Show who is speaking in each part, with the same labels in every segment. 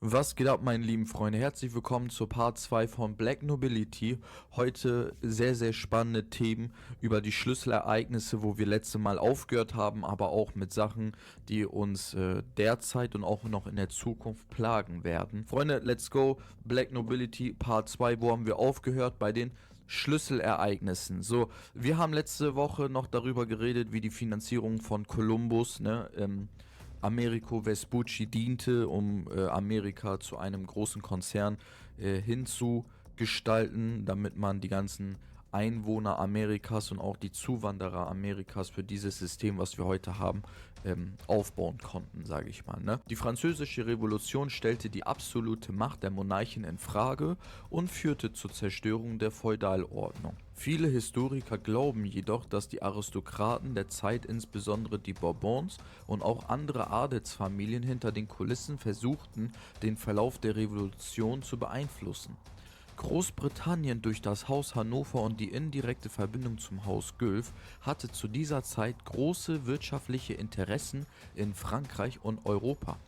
Speaker 1: Was geht ab, meine lieben Freunde? Herzlich willkommen zur Part 2 von Black Nobility. Heute sehr, sehr spannende Themen über die Schlüsselereignisse, wo wir letzte Mal aufgehört haben, aber auch mit Sachen, die uns derzeit und auch noch in der Zukunft plagen werden. Freunde, let's go. Black Nobility Part 2, wo haben wir aufgehört? Bei den Schlüsselereignissen. So, wir haben letzte Woche noch darüber geredet, wie die Finanzierung von Kolumbus, Americo Vespucci diente, um Amerika zu einem großen Konzern hinzugestalten, damit man die ganzen Einwohner Amerikas und auch die Zuwanderer Amerikas für dieses System, was wir heute haben, aufbauen konnten, sage ich mal. Ne? Die Französische Revolution stellte die absolute Macht der Monarchen in Frage und führte zur Zerstörung der Feudalordnung. Viele Historiker glauben jedoch, dass die Aristokraten der Zeit, insbesondere die Bourbons und auch andere Adelsfamilien hinter den Kulissen versuchten, den Verlauf der Revolution zu beeinflussen. Großbritannien durch das Haus Hannover und die indirekte Verbindung zum Haus Guelph hatte zu dieser Zeit große wirtschaftliche Interessen in Frankreich und Europa.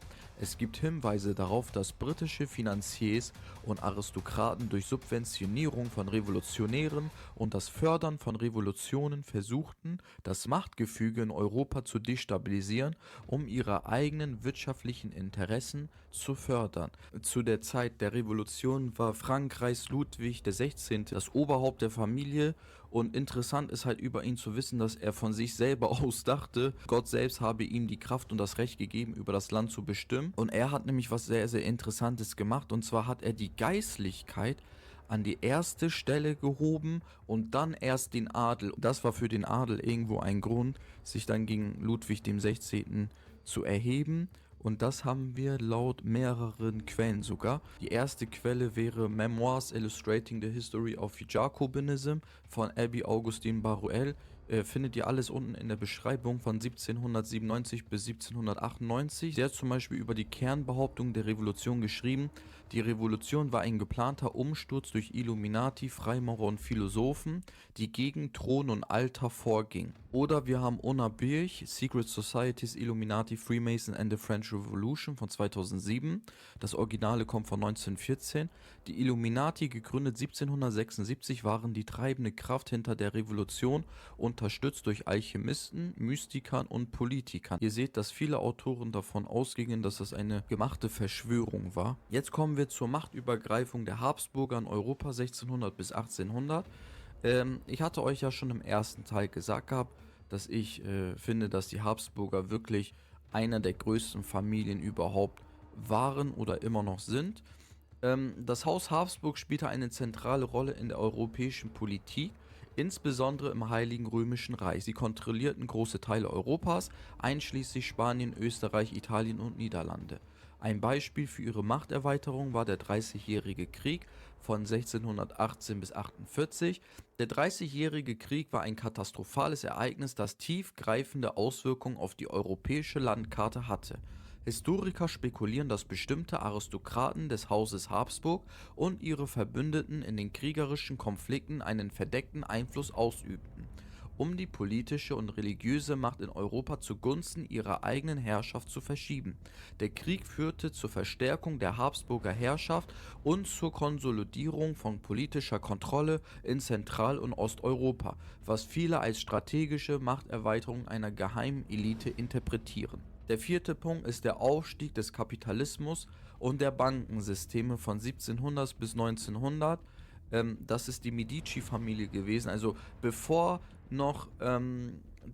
Speaker 1: Es gibt Hinweise darauf, dass britische Finanziers und Aristokraten durch Subventionierung von Revolutionären und das Fördern von Revolutionen versuchten, das Machtgefüge in Europa zu destabilisieren, um ihre eigenen wirtschaftlichen Interessen zu fördern. Zu der Zeit der Revolution war Frankreichs Ludwig XVI. Das Oberhaupt der Familie, und interessant ist halt über ihn zu wissen, dass er von sich selber aus dachte, Gott selbst habe ihm die Kraft und das Recht gegeben, über das Land zu bestimmen. Und er hat nämlich was sehr, sehr Interessantes gemacht, und zwar hat er die Geistlichkeit an die erste Stelle gehoben und dann erst den Adel. Das war für den Adel irgendwo ein Grund, sich dann gegen Ludwig dem 16. zu erheben. Und das haben wir laut mehreren Quellen sogar. Die erste Quelle wäre Memoirs Illustrating the History of Jacobinism von Abby Augustine Baruel. Findet ihr alles unten in der Beschreibung, von 1797 bis 1798. Sie hat zum Beispiel über die Kernbehauptung der Revolution geschrieben: Die Revolution war ein geplanter Umsturz durch Illuminati, Freimaurer und Philosophen, die gegen Thron und Alter vorgingen. Oder wir haben Ona Birch, Secret Societies, Illuminati, Freemason and the French Revolution von 2007. Das Originale kommt von 1914. Die Illuminati, gegründet 1776, waren die treibende Kraft hinter der Revolution, unterstützt durch Alchemisten, Mystikern und Politikern. Ihr seht, dass viele Autoren davon ausgingen, dass das eine gemachte Verschwörung war. Jetzt kommen wir zur Machtübergreifung der Habsburger in Europa 1600 bis 1800. Ich hatte euch ja schon im ersten Teil gesagt gehabt, dass ich finde, dass die Habsburger wirklich einer der größten Familien überhaupt waren oder immer noch sind. Das Haus Habsburg spielte eine zentrale Rolle in der europäischen Politik, insbesondere im Heiligen Römischen Reich. Sie kontrollierten große Teile Europas, einschließlich Spanien, Österreich, Italien und Niederlande. Ein Beispiel für ihre Machterweiterung war der Dreißigjährige Krieg von 1618 bis 48. Der Dreißigjährige Krieg war ein katastrophales Ereignis, das tiefgreifende Auswirkungen auf die europäische Landkarte hatte. Historiker spekulieren, dass bestimmte Aristokraten des Hauses Habsburg und ihre Verbündeten in den kriegerischen Konflikten einen verdeckten Einfluss ausübten, um die politische und religiöse Macht in Europa zugunsten ihrer eigenen Herrschaft zu verschieben. Der Krieg führte zur Verstärkung der Habsburger Herrschaft und zur Konsolidierung von politischer Kontrolle in Zentral- und Osteuropa, was viele als strategische Machterweiterung einer geheimen Elite interpretieren. Der vierte Punkt ist der Aufstieg des Kapitalismus und der Bankensysteme von 1700 bis 1900. Das ist die Medici-Familie gewesen. Also bevor noch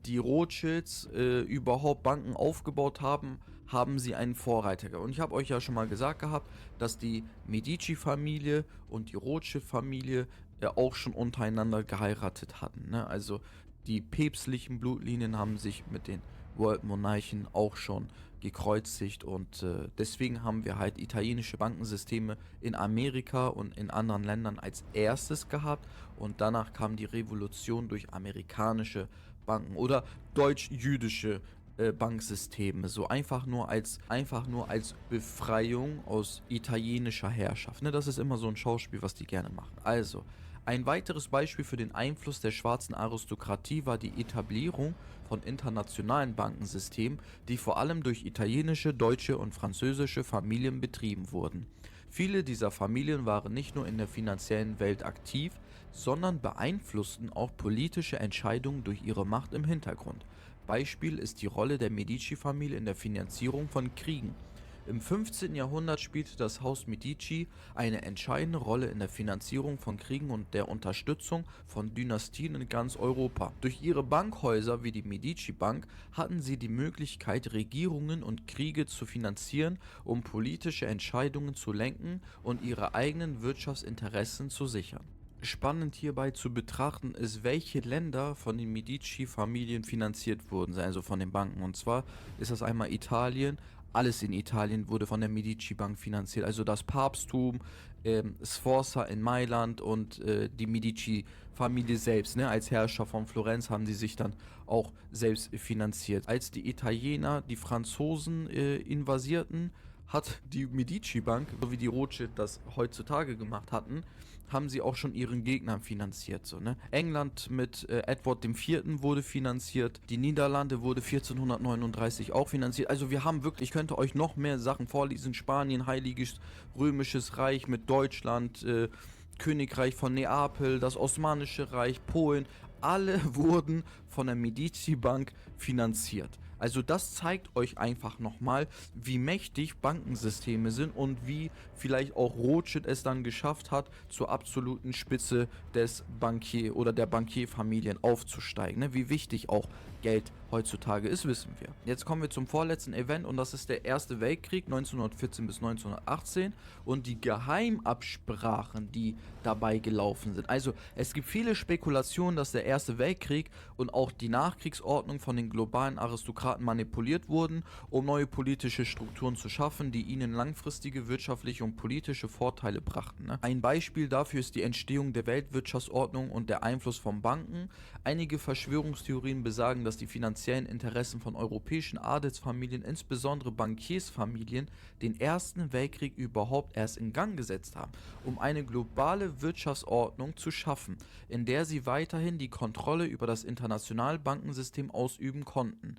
Speaker 1: die Rothschilds überhaupt Banken aufgebaut haben, haben sie einen Vorreiter gehabt. Und ich habe euch ja schon mal gesagt gehabt, dass die Medici-Familie und die Rothschild-Familie auch schon untereinander geheiratet hatten. Ne? Also die päpstlichen Blutlinien haben sich mit den World Monarchen auch schon gekreuzigt, und deswegen haben wir halt italienische Bankensysteme in Amerika und in anderen Ländern als erstes gehabt, und danach kam die Revolution durch amerikanische Banken oder deutsch-jüdische Banksysteme, so einfach nur als Befreiung aus italienischer Herrschaft. Ne, das ist immer so ein Schauspiel, was die gerne machen. Also, Ein weiteres Beispiel für den Einfluss der schwarzen Aristokratie war die Etablierung von internationalen Bankensystemen, die vor allem durch italienische, deutsche und französische Familien betrieben wurden. Viele dieser Familien waren nicht nur in der finanziellen Welt aktiv, sondern beeinflussten auch politische Entscheidungen durch ihre Macht im Hintergrund. Beispiel ist die Rolle der Medici-Familie in der Finanzierung von Kriegen. Im 15. Jahrhundert spielte das Haus Medici eine entscheidende Rolle in der Finanzierung von Kriegen und der Unterstützung von Dynastien in ganz Europa. Durch ihre Bankhäuser wie die Medici-Bank hatten sie die Möglichkeit, Regierungen und Kriege zu finanzieren, um politische Entscheidungen zu lenken und ihre eigenen Wirtschaftsinteressen zu sichern. Spannend hierbei zu betrachten ist, welche Länder von den Medici-Familien finanziert wurden, also von den Banken. Und zwar ist das einmal Italien. Alles in Italien wurde von der Medici-Bank finanziert, also das Papsttum, Sforza in Mailand und die Medici-Familie selbst, ne? Als Herrscher von Florenz haben sie sich dann auch selbst finanziert. Als die Italiener die Franzosen invasierten, hat die Medici-Bank, so wie die Rothschild das heutzutage gemacht hatten, haben sie auch schon ihren Gegnern finanziert. So, ne? England mit Edward IV. Wurde finanziert, die Niederlande wurde 1439 auch finanziert. Also wir haben wirklich, ich könnte euch noch mehr Sachen vorlesen, Spanien, Heiliges Römisches Reich mit Deutschland, Königreich von Neapel, das Osmanische Reich, Polen, alle wurden von der Medici-Bank finanziert. Also das zeigt euch einfach nochmal, wie mächtig Bankensysteme sind und wie vielleicht auch Rothschild es dann geschafft hat, zur absoluten Spitze des Bankier oder der Bankierfamilien aufzusteigen. Ne? Wie wichtig auch Geld heutzutage ist, wissen wir. Jetzt kommen wir zum vorletzten Event und das ist der Erste Weltkrieg 1914 bis 1918 und die Geheimabsprachen, die dabei gelaufen sind. Also es gibt viele Spekulationen, dass der Erste Weltkrieg und auch die Nachkriegsordnung von den globalen Aristokraten manipuliert wurden, um neue politische Strukturen zu schaffen, die ihnen langfristige wirtschaftliche und politische Vorteile brachten. Ne? Ein Beispiel dafür ist die Entstehung der Weltwirtschaftsordnung und der Einfluss von Banken. Einige Verschwörungstheorien besagen, dass die finanziellen Interessen von europäischen Adelsfamilien, insbesondere Bankiersfamilien, den Ersten Weltkrieg überhaupt erst in Gang gesetzt haben, um eine globale Wirtschaftsordnung zu schaffen, in der sie weiterhin die Kontrolle über das internationale Bankensystem ausüben konnten.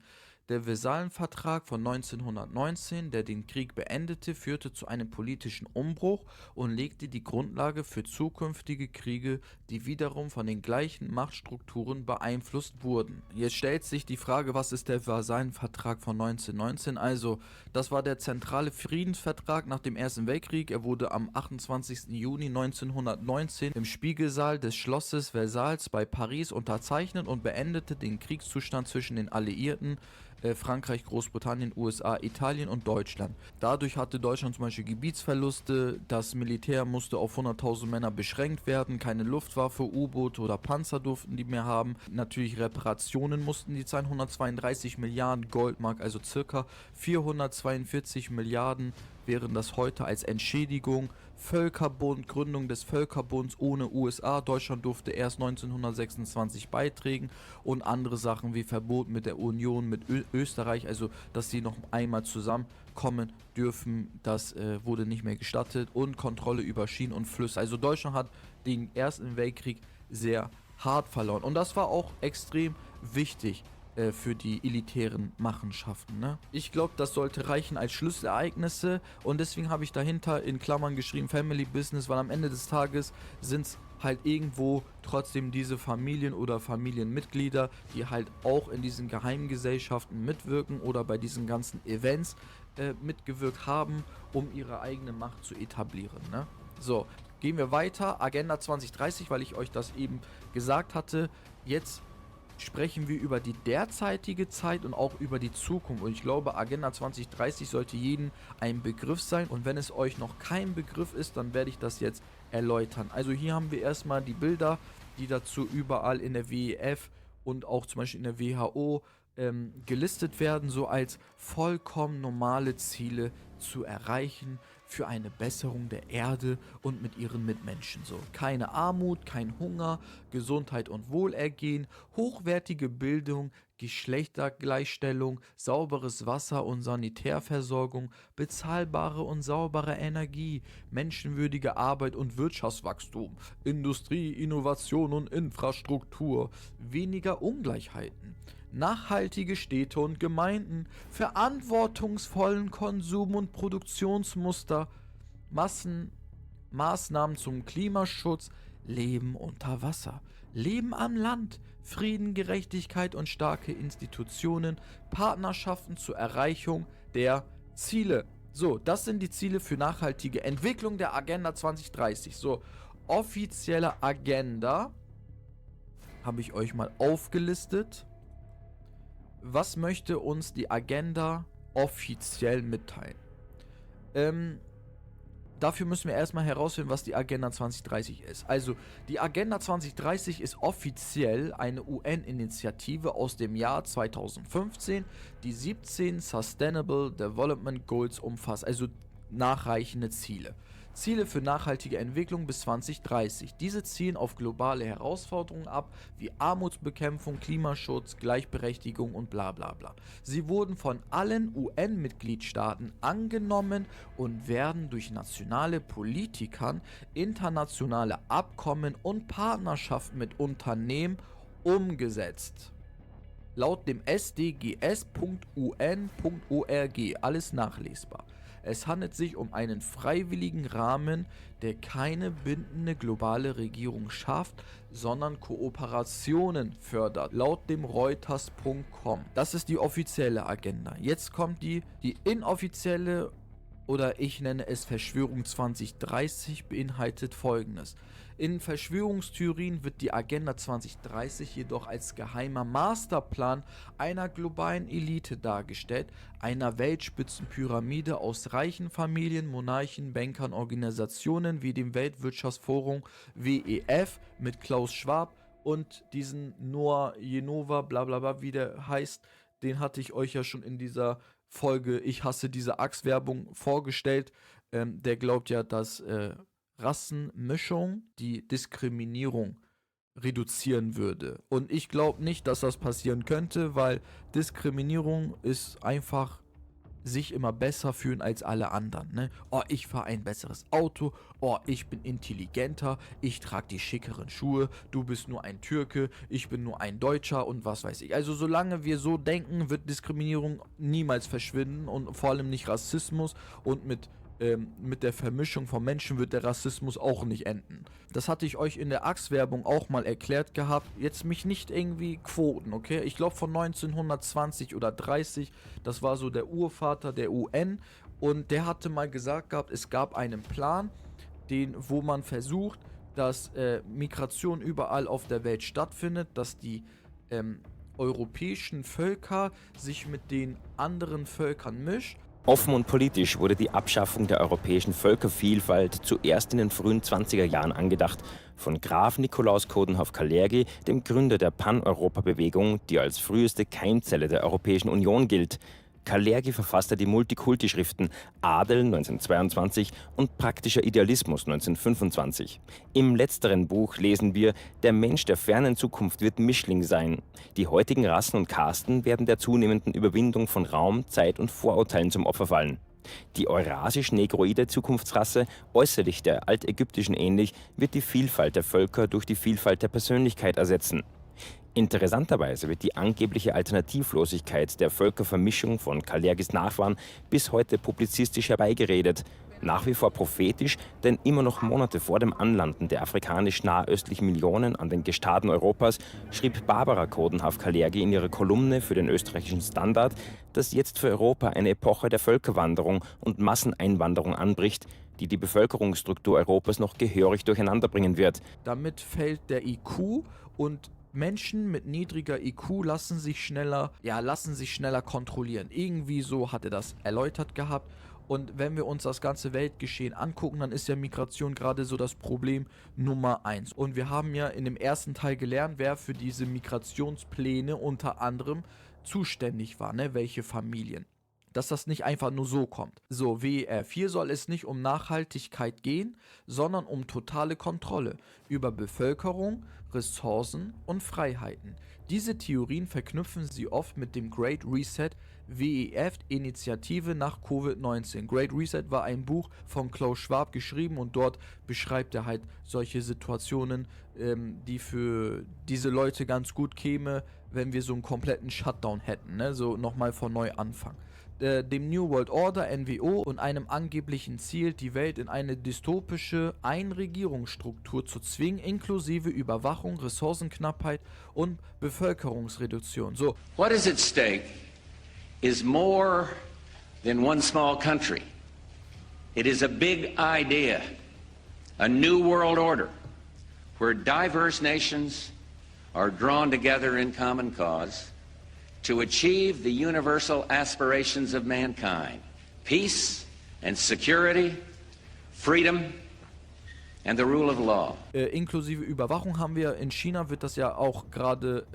Speaker 1: Der Versailles-Vertrag von 1919, der den Krieg beendete, führte zu einem politischen Umbruch und legte die Grundlage für zukünftige Kriege, die wiederum von den gleichen Machtstrukturen beeinflusst wurden. Jetzt stellt sich die Frage, was ist der Versailles-Vertrag von 1919? Also, das war der zentrale Friedensvertrag nach dem Ersten Weltkrieg. Er wurde am 28. Juni 1919 im Spiegelsaal des Schlosses Versailles bei Paris unterzeichnet und beendete den Kriegszustand zwischen den Alliierten Frankreich, Großbritannien, USA, Italien und Deutschland. Dadurch hatte Deutschland zum Beispiel Gebietsverluste, das Militär musste auf 100.000 Männer beschränkt werden, keine Luftwaffe, U-Boote oder Panzer durften die mehr haben. Natürlich Reparationen mussten die zahlen, 132 Milliarden Goldmark, also circa 442 Milliarden wären das heute als Entschädigung. Völkerbund, Gründung des Völkerbunds ohne USA. Deutschland durfte erst 1926 beitreten und andere Sachen wie Verbot mit der Union, mit Österreich, also dass sie noch einmal zusammenkommen dürfen, das wurde nicht mehr gestattet und Kontrolle über Schienen und Flüsse. Also Deutschland hat den Ersten Weltkrieg sehr hart verloren und das war auch extrem wichtig für die elitären Machenschaften. Ne? Ich glaube, das sollte reichen als Schlüsselereignisse und deswegen habe ich dahinter in Klammern geschrieben Family Business, weil am Ende des Tages sind es halt irgendwo trotzdem diese Familien oder Familienmitglieder, die halt auch in diesen Geheimgesellschaften mitwirken oder bei diesen ganzen Events mitgewirkt haben, um ihre eigene Macht zu etablieren. Ne? So, gehen wir weiter. Agenda 2030, weil ich euch das eben gesagt hatte. Jetzt sprechen wir über die derzeitige Zeit und auch über die Zukunft. Und ich glaube, Agenda 2030 sollte jedem ein Begriff sein. Und wenn es euch noch kein Begriff ist, dann werde ich das jetzt erläutern. Also hier haben wir erstmal die Bilder, die dazu überall in der WEF und auch zum Beispiel in der WHO gelistet werden, so als vollkommen normale Ziele zu erreichen für eine Besserung der Erde und mit ihren Mitmenschen. So, keine Armut, kein Hunger, Gesundheit und Wohlergehen, hochwertige Bildung, Geschlechtergleichstellung, sauberes Wasser und Sanitärversorgung, bezahlbare und saubere Energie, menschenwürdige Arbeit und Wirtschaftswachstum, Industrie, Innovation und Infrastruktur, weniger Ungleichheiten, nachhaltige Städte und Gemeinden, verantwortungsvollen Konsum- und Produktionsmuster, Maßnahmen zum Klimaschutz, Leben unter Wasser, Leben am Land, Frieden, Gerechtigkeit und starke Institutionen, Partnerschaften zur Erreichung der Ziele. So, das sind die Ziele für nachhaltige Entwicklung der Agenda 2030. So, offizielle Agenda habe ich euch mal aufgelistet. Was möchte uns die Agenda offiziell mitteilen? Dafür müssen wir erstmal herausfinden, was die Agenda 2030 ist. Also, die Agenda 2030 ist offiziell eine UN-Initiative aus dem Jahr 2015, die 17 Sustainable Development Goals umfasst, also nachreichende Ziele. Ziele für nachhaltige Entwicklung bis 2030. Diese zielen auf globale Herausforderungen ab, wie Armutsbekämpfung, Klimaschutz, Gleichberechtigung und bla bla bla. Sie wurden von allen UN-Mitgliedstaaten angenommen und werden durch nationale Politikern, internationale Abkommen und Partnerschaften mit Unternehmen umgesetzt. Laut dem sdgs.un.org, alles nachlesbar. Es handelt sich um einen freiwilligen Rahmen, der keine bindende globale Regierung schafft, sondern Kooperationen fördert, laut dem Reuters.com. Das ist die offizielle Agenda. Jetzt kommt die inoffizielle, oder ich nenne es Verschwörung 2030, beinhaltet Folgendes. In Verschwörungstheorien wird die Agenda 2030 jedoch als geheimer Masterplan einer globalen Elite dargestellt, einer Weltspitzenpyramide aus reichen Familien, Monarchen, Bankern, Organisationen wie dem Weltwirtschaftsforum WEF mit Klaus Schwab und diesen Noah Jenova, bla bla bla, wie der heißt, den hatte ich euch ja schon in dieser Folge Ich hasse diese Axt-Werbung vorgestellt. Der glaubt ja, dass Rassenmischung die Diskriminierung reduzieren würde. Und ich glaube nicht, dass das passieren könnte, weil Diskriminierung ist einfach sich immer besser fühlen als alle anderen. Ne? Oh, ich fahre ein besseres Auto. Oh, ich bin intelligenter. Ich trage die schickeren Schuhe. Du bist nur ein Türke. Ich bin nur ein Deutscher und was weiß ich. Also solange wir so denken, wird Diskriminierung niemals verschwinden und vor allem nicht Rassismus, und mit der Vermischung von Menschen wird der Rassismus auch nicht enden. Das hatte ich euch in der Axe-Werbung auch mal erklärt gehabt. Jetzt mich nicht irgendwie quoten, okay? Ich glaube von 1920 oder 30, das war so der Urvater der UN, und der hatte mal gesagt gehabt, es gab einen Plan, wo man versucht, dass Migration überall auf der Welt stattfindet, dass die europäischen Völker sich mit den anderen Völkern mischen.
Speaker 2: Offen und politisch wurde die Abschaffung der europäischen Völkervielfalt zuerst in den frühen 20er Jahren angedacht, von Graf Nikolaus Coudenhove-Kalergi, dem Gründer der Pan-Europa-Bewegung, die als früheste Keimzelle der Europäischen Union gilt. Kalergi verfasste die Multikulti-Schriften Adel 1922 und Praktischer Idealismus 1925. Im letzteren Buch lesen wir, der Mensch der fernen Zukunft wird Mischling sein. Die heutigen Rassen und Kasten werden der zunehmenden Überwindung von Raum, Zeit und Vorurteilen zum Opfer fallen. Die eurasisch-negroide Zukunftsrasse, äußerlich der altägyptischen ähnlich, wird die Vielfalt der Völker durch die Vielfalt der Persönlichkeit ersetzen. Interessanterweise wird die angebliche Alternativlosigkeit der Völkervermischung von Kalergis Nachfahren bis heute publizistisch herbeigeredet. Nach wie vor prophetisch, denn immer noch Monate vor dem Anlanden der afrikanisch-nahöstlichen Millionen an den Gestaden Europas schrieb Barbara Coudenhove-Kalergi in ihrer Kolumne für den österreichischen Standard, dass jetzt für Europa eine Epoche der Völkerwanderung und Masseneinwanderung anbricht, die die Bevölkerungsstruktur Europas noch gehörig durcheinanderbringen wird.
Speaker 1: Damit fällt der IQ, und Menschen mit niedriger IQ lassen sich schneller kontrollieren. Irgendwie so hat er das erläutert gehabt. Und wenn wir uns das ganze Weltgeschehen angucken, dann ist ja Migration gerade so das Problem Nummer 1. Und wir haben ja in dem ersten Teil gelernt, wer für diese Migrationspläne unter anderem zuständig war, ne? Welche Familien. dass das nicht einfach nur so kommt. So, WEF, hier soll es nicht um Nachhaltigkeit gehen, sondern um totale Kontrolle über Bevölkerung, Ressourcen und Freiheiten. Diese Theorien verknüpfen sie oft mit dem Great Reset, WEF-Initiative nach Covid-19. Great Reset war ein Buch von Klaus Schwab geschrieben und dort beschreibt er halt solche Situationen, die für diese Leute ganz gut käme, wenn wir so einen kompletten Shutdown hätten, ne? So nochmal von neu anfangen. Dem New World Order, NWO, und einem angeblichen Ziel, die Welt in eine dystopische Einregierungsstruktur zu zwingen, inklusive Überwachung, Ressourcenknappheit und Bevölkerungsreduktion. So.
Speaker 3: What is at stake is more than one small country. It is a big idea, a new world order, where diverse nations are drawn together in common cause to achieve the universal aspirations of mankind: peace and security, freedom and the rule of law.
Speaker 1: Inklusive Überwachung haben wir. In China wird das ja auch gerade,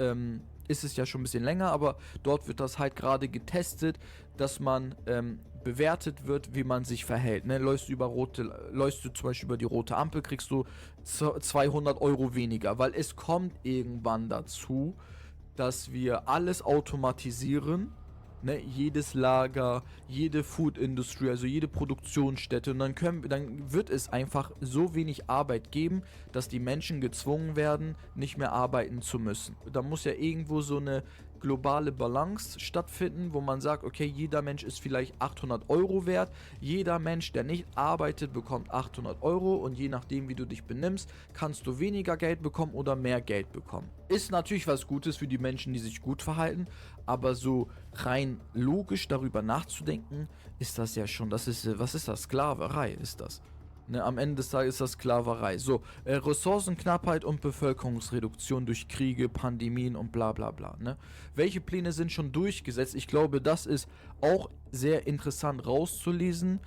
Speaker 1: ist es ja schon ein bisschen länger, aber dort wird das halt gerade getestet, dass man bewertet wird, wie man sich verhält. Ne? Läufst du zum Beispiel über die rote Ampel, kriegst du 200 Euro weniger, weil es kommt irgendwann dazu, dass wir alles automatisieren, ne? Jedes Lager, jede Food Industry, also jede Produktionsstätte, und dann wird es einfach so wenig Arbeit geben, dass die Menschen gezwungen werden, nicht mehr arbeiten zu müssen. Da muss ja irgendwo so eine globale Balance stattfinden, wo man sagt, okay, jeder Mensch ist vielleicht 800 Euro wert, jeder Mensch, der nicht arbeitet, bekommt 800 Euro, und je nachdem, wie du dich benimmst, kannst du weniger Geld bekommen oder mehr Geld bekommen. Ist natürlich was Gutes für die Menschen, die sich gut verhalten, aber so rein logisch darüber nachzudenken, ist das ja schon, was ist das? Sklaverei ist das. Ne, am Ende des Tages ist das Sklaverei. So, Ressourcenknappheit und Bevölkerungsreduktion durch Kriege, Pandemien und bla bla bla. Ne? Welche Pläne sind schon durchgesetzt? Ich glaube, das ist auch sehr interessant rauszulesen,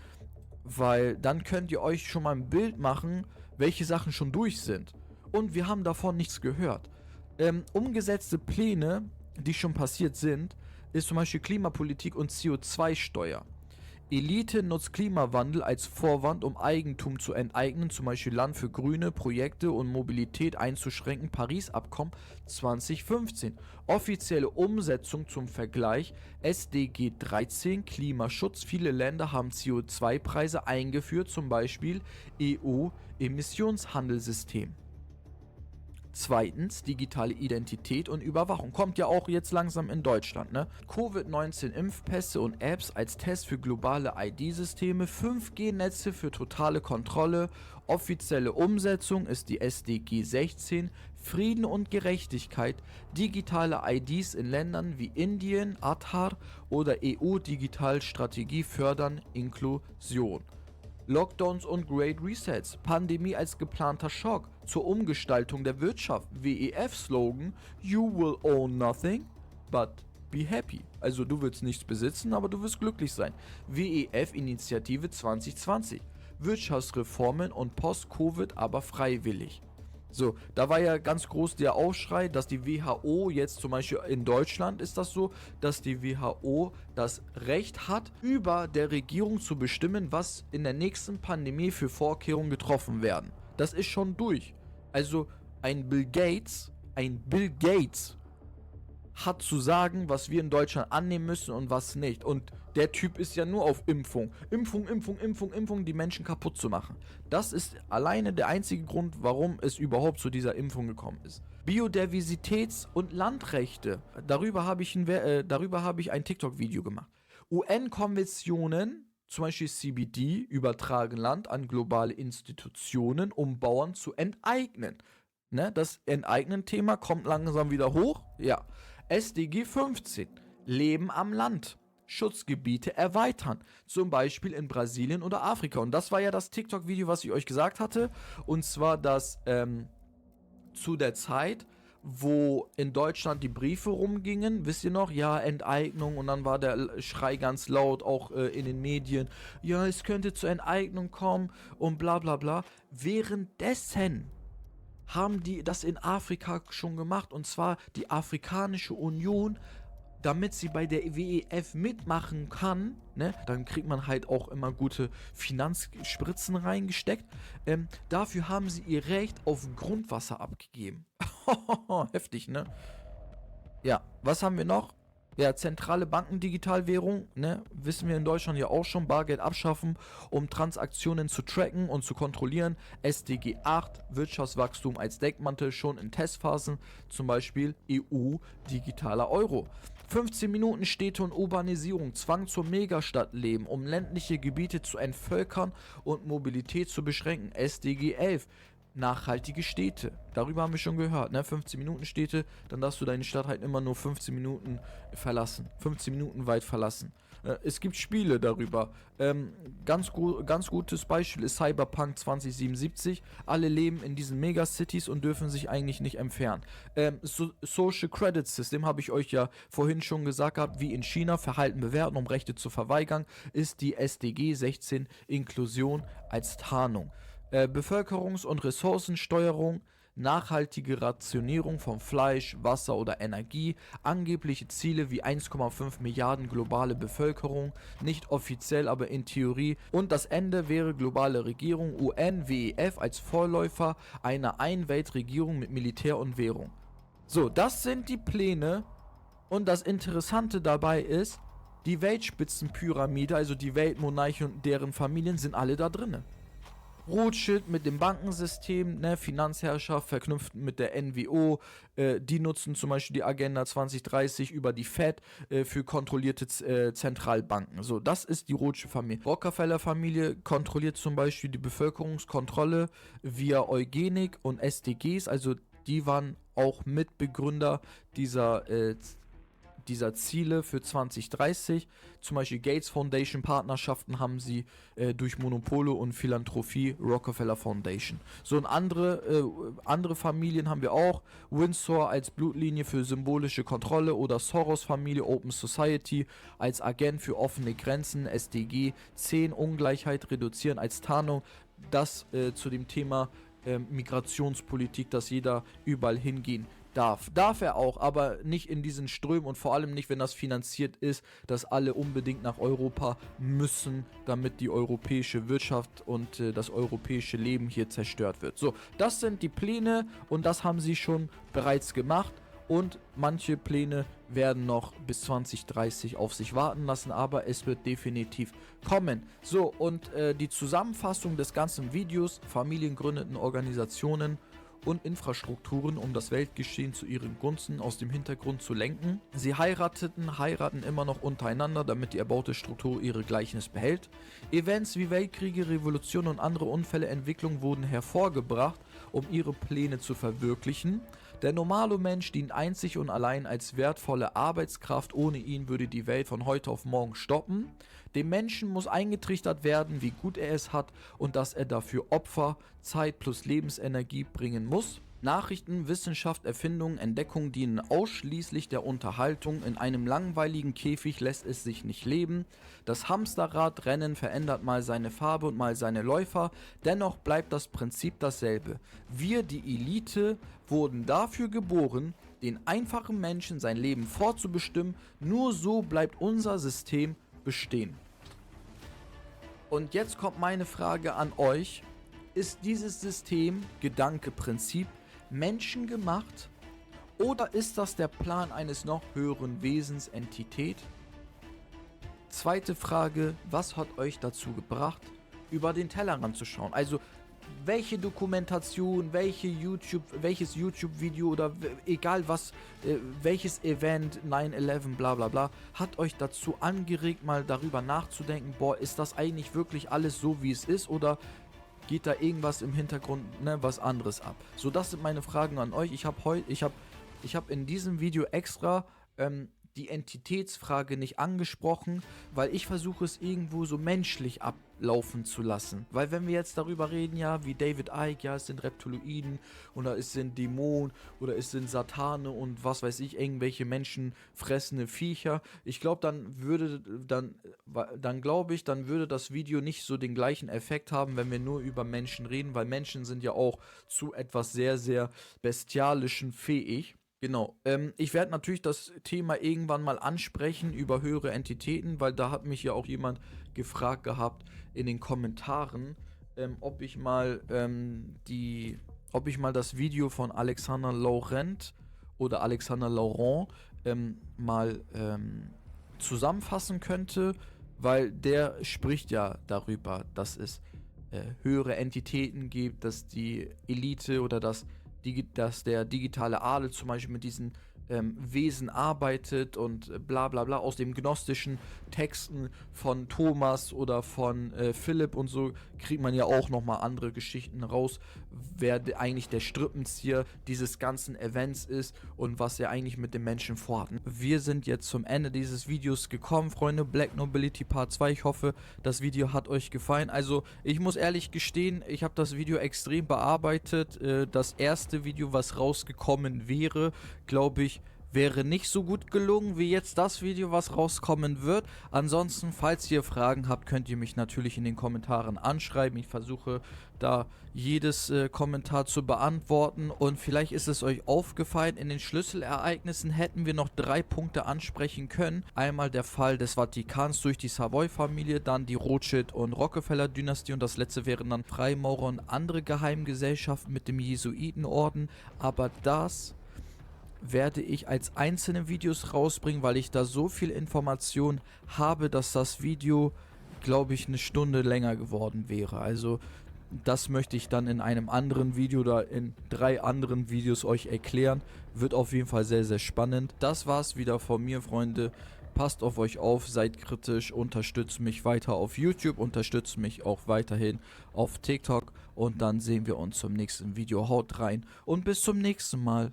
Speaker 1: weil dann könnt ihr euch schon mal ein Bild machen, welche Sachen schon durch sind. Und wir haben davon nichts gehört. Umgesetzte Pläne, die schon passiert sind, ist zum Beispiel Klimapolitik und CO2-Steuer. Elite nutzt Klimawandel als Vorwand, um Eigentum zu enteignen, zum Beispiel Land für grüne Projekte und Mobilität einzuschränken. Paris-Abkommen 2015. Offizielle Umsetzung zum Vergleich: SDG 13, Klimaschutz. Viele Länder haben CO2-Preise eingeführt, zum Beispiel EU-Emissionshandelssystem. Zweitens, digitale Identität und Überwachung. Kommt ja auch jetzt langsam in Deutschland, ne? Covid-19-Impfpässe und Apps als Test für globale ID-Systeme. 5G-Netze für totale Kontrolle. Offizielle Umsetzung ist die SDG 16. Frieden und Gerechtigkeit. Digitale IDs in Ländern wie Indien, Aadhaar oder EU-Digitalstrategie fördern Inklusion. Lockdowns und Great Resets. Pandemie als geplanter Schock zur Umgestaltung der Wirtschaft. WEF-Slogan: You will own nothing, but be happy. Also du willst nichts besitzen, aber du wirst glücklich sein. WEF-Initiative 2020. Wirtschaftsreformen und Post-Covid, aber freiwillig. So, da war ja ganz groß der Aufschrei, dass die WHO jetzt zum Beispiel in Deutschland ist das so, dass die WHO das Recht hat, über der Regierung zu bestimmen, was in der nächsten Pandemie für Vorkehrungen getroffen werden. Das ist schon durch. Also ein Bill Gates hat zu sagen, was wir in Deutschland annehmen müssen und was nicht. Und der Typ ist ja nur auf Impfung, die Menschen kaputt zu machen. Das ist alleine der einzige Grund, warum es überhaupt zu dieser Impfung gekommen ist. Biodiversitäts- und Landrechte. Darüber habe ich ein TikTok-Video gemacht. UN-Konventionen, zum Beispiel CBD, übertragen Land an globale Institutionen, um Bauern zu enteignen. Ne, das Enteignen-Thema kommt langsam wieder hoch. Ja. SDG 15. Leben am Land. Schutzgebiete erweitern. Zum Beispiel in Brasilien oder Afrika. Und das war ja das TikTok-Video, was ich euch gesagt hatte. Und zwar, dass zu der Zeit, wo in Deutschland die Briefe rumgingen, wisst ihr noch? Ja, Enteignung. Und dann war der Schrei ganz laut, auch in den Medien. Ja, es könnte zur Enteignung kommen und bla bla bla. Währenddessen haben die das in Afrika schon gemacht, und zwar die Afrikanische Union damit sie bei der WEF mitmachen kann, ne, dann kriegt man halt auch immer gute Finanzspritzen reingesteckt. Dafür haben sie ihr Recht auf Grundwasser abgegeben. Heftig, ne? Ja, was haben wir noch? Ja, zentrale Bankendigitalwährung, ne, wissen wir in Deutschland ja auch schon, Bargeld abschaffen, um Transaktionen zu tracken und zu kontrollieren. SDG 8, Wirtschaftswachstum als Deckmantel, schon in Testphasen, zum Beispiel EU, digitaler Euro. 15 Minuten Städte und Urbanisierung, Zwang zur Megastadtleben, um ländliche Gebiete zu entvölkern und Mobilität zu beschränken. SDG 11, nachhaltige Städte. Darüber haben wir schon gehört, ne? 15 Minuten Städte, dann darfst du deine Stadt halt immer nur 15 Minuten verlassen. 15 Minuten weit verlassen. Es gibt Spiele darüber. Ganz gutes Beispiel ist Cyberpunk 2077. Alle leben in diesen Megacities und dürfen sich eigentlich nicht entfernen. Social Credit System, habe ich euch ja vorhin schon gesagt gehabt, wie in China Verhalten bewerten, um Rechte zu verweigern, ist die SDG 16 Inklusion als Tarnung. Bevölkerungs- und Ressourcensteuerung, nachhaltige Rationierung von Fleisch, Wasser oder Energie, angebliche Ziele wie 1,5 Milliarden globale Bevölkerung, nicht offiziell, aber in Theorie. Und das Ende wäre globale Regierung, UN, WEF als Vorläufer einer Einweltregierung mit Militär und Währung. So, das sind die Pläne und das Interessante dabei ist, die Weltspitzenpyramide, also die Weltmonarchen und deren Familien sind alle da drinne. Rothschild mit dem Bankensystem, ne, Finanzherrschaft verknüpft mit der NWO, die nutzen zum Beispiel die Agenda 2030 über die Fed für kontrollierte Zentralbanken. So, das ist die Rothschild-Familie. Rockefeller-Familie kontrolliert zum Beispiel die Bevölkerungskontrolle via Eugenik und SDGs, also die waren auch Mitbegründer dieser Ziele für 2030. Zum Beispiel Gates Foundation Partnerschaften haben sie durch Monopole und Philanthropie, Rockefeller Foundation. So, und andere Familien haben wir auch. Windsor als Blutlinie für symbolische Kontrolle oder Soros Familie Open Society als Agent für offene Grenzen, SDG 10 Ungleichheit reduzieren als Tarnung. Das zu dem Thema Migrationspolitik, dass jeder überall hingehen darf er auch, aber nicht in diesen Strömen und vor allem nicht, wenn das finanziert ist, dass alle unbedingt nach Europa müssen, damit die europäische Wirtschaft und das europäische Leben hier zerstört wird. So, das sind die Pläne und das haben sie schon bereits gemacht und manche Pläne werden noch bis 2030 auf sich warten lassen, aber es wird definitiv kommen. So, und die Zusammenfassung des ganzen Videos, Familien gründeten Organisationen und Infrastrukturen, um das Weltgeschehen zu ihren Gunsten aus dem Hintergrund zu lenken. Sie heiraten immer noch untereinander, damit die erbaute Struktur ihre Gleichnis behält. Events wie Weltkriege, Revolutionen und andere Unfälle, Entwicklungen wurden hervorgebracht, um ihre Pläne zu verwirklichen. Der normale Mensch dient einzig und allein als wertvolle Arbeitskraft, ohne ihn würde die Welt von heute auf morgen stoppen. Dem Menschen muss eingetrichtert werden, wie gut er es hat und dass er dafür Opfer, Zeit plus Lebensenergie bringen muss. Nachrichten, Wissenschaft, Erfindungen, Entdeckungen dienen ausschließlich der Unterhaltung. In einem langweiligen Käfig lässt es sich nicht leben. Das Hamsterradrennen verändert mal seine Farbe und mal seine Läufer. Dennoch bleibt das Prinzip dasselbe. Wir, die Elite, wurden dafür geboren, den einfachen Menschen sein Leben vorzubestimmen. Nur so bleibt unser System bestehen. Und jetzt kommt meine Frage an euch. Ist dieses System, Gedanke, Prinzip, menschengemacht oder ist das der Plan eines noch höheren Wesens, Entität? Zweite Frage, was hat euch dazu gebracht, über den Tellerrand zu schauen? Also, welche Dokumentation, welches YouTube-Video oder egal was, welches Event, 9/11, bla bla bla, hat euch dazu angeregt, mal darüber nachzudenken, boah, ist das eigentlich wirklich alles so, wie es ist, oder geht da irgendwas im Hintergrund, ne, was anderes ab? So, das sind meine Fragen an euch. Ich habe in diesem Video extra die Entitätsfrage nicht angesprochen, weil ich versuche es irgendwo so menschlich ablaufen zu lassen. Weil wenn wir jetzt darüber reden, ja, wie David Icke, ja, es sind Reptiloiden oder es sind Dämonen oder es sind Satane und was weiß ich, irgendwelche menschenfressende Viecher, ich glaube, dann würde das Video nicht so den gleichen Effekt haben, wenn wir nur über Menschen reden, weil Menschen sind ja auch zu etwas sehr, sehr Bestialischen fähig. Genau. Ich werde natürlich das Thema irgendwann mal ansprechen über höhere Entitäten, weil da hat mich ja auch jemand gefragt gehabt in den Kommentaren, ob ich mal ob ich mal das Video von Alexander Laurent oder Alexander Laurent mal zusammenfassen könnte, weil der spricht ja darüber, dass es höhere Entitäten gibt, dass die Elite oder dass der digitale Adel zum Beispiel mit diesen Wesen arbeitet und bla bla bla aus den gnostischen Texten von Thomas oder von Philipp und so kriegt man ja auch nochmal andere Geschichten raus, wer eigentlich der Strippenzieher dieses ganzen Events ist und was er eigentlich mit den Menschen vorhat. Wir sind jetzt zum Ende dieses Videos gekommen, Freunde. Black Nobility Part 2. Ich hoffe, das Video hat euch gefallen. Also ich muss ehrlich gestehen, ich habe das Video extrem bearbeitet. Das erste Video, was rausgekommen wäre, glaube ich, wäre nicht so gut gelungen wie jetzt das Video, was rauskommen wird. Ansonsten, falls ihr Fragen habt, könnt ihr mich natürlich in den Kommentaren anschreiben. Ich versuche da jedes Kommentar zu beantworten. Und vielleicht ist es euch aufgefallen, in den Schlüsselereignissen hätten wir noch 3 Punkte ansprechen können. Einmal der Fall des Vatikans durch die Savoy-Familie, dann die Rothschild- und Rockefeller-Dynastie und das letzte wären dann Freimaurer und andere Geheimgesellschaften mit dem Jesuitenorden. Aber das werde ich als einzelne Videos rausbringen, weil ich da so viel Information habe, dass das Video, glaube ich, eine Stunde länger geworden wäre. Also das möchte ich dann in einem anderen Video oder in 3 anderen Videos euch erklären. Wird auf jeden Fall sehr, sehr spannend. Das war's wieder von mir, Freunde. Passt auf euch auf, seid kritisch, unterstützt mich weiter auf YouTube, unterstützt mich auch weiterhin auf TikTok und dann sehen wir uns zum nächsten Video. Haut rein und bis zum nächsten Mal.